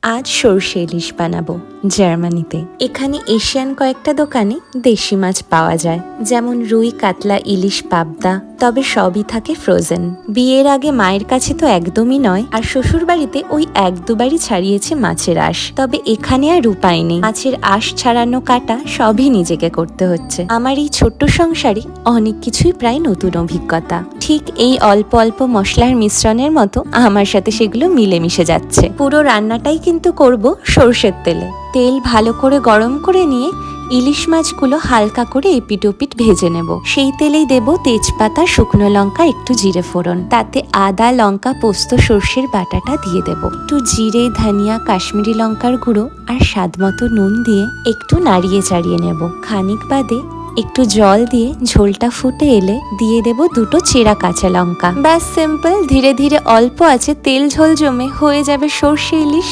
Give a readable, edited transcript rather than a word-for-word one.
আজ সরষে ইলিশ বানাবো জার্মানিতে। এখানে এশিয়ান কয়েকটা দোকানে দেশি মাছ পাওয়া যায়, যেমন রুই, কাতলা, ইলিশ, পাবদা, তবে সবই থাকে ফ্রোজেন। বিয়ের আগে মায়ের কাছে তো একদমই নয়, আর শ্বশুর বাড়িতে ওই এক দুবারই ছাড়িয়েছে মাছের আঁশ। তবে এখানে আর উপায় নেই, মাছের আঁশ ছাড়ানো, কাটা সবই নিজেকে করতে হচ্ছে। আমার এই ছোট্ট সংসারে অনেক কিছুই প্রায় নতুন অভিজ্ঞতা। ঠিক এই অল্প অল্প মশলার মিশ্রণের মতো আমার সাথে সেগুলো মিলেমিশে যাচ্ছে। পুরো রান্নাটাই কিন্তু করব সর্ষের তেলে। তেল ভালো করে গরম করে নিয়ে ইলিশ মাছগুলো হালকা করে এপিট ওপিট ভেজে নেব। সেই তেলেই দেব তেজপাতা, শুকনো লঙ্কা, একটু জিরে ফোড়ন, তাতে আদা, লঙ্কা, পোস্ত, সর্ষের বাটাটা দিয়ে দেব। একটু জিরে, ধনিয়া, কাশ্মীরি লঙ্কার গুঁড়ো আর স্বাদ মতো নুন দিয়ে একটু নাড়িয়ে চাড়িয়ে নেব। খানিক বাদে একটু জল দিয়ে ঝোলটা ফুটে এলে দিয়ে দেব দুটো চেরা কাঁচা লঙ্কা। ব্যাস, সিম্পল। ধীরে ধীরে অল্প আছে তেল ঝোল জমে হয়ে যাবে সর্ষে ইলিশ।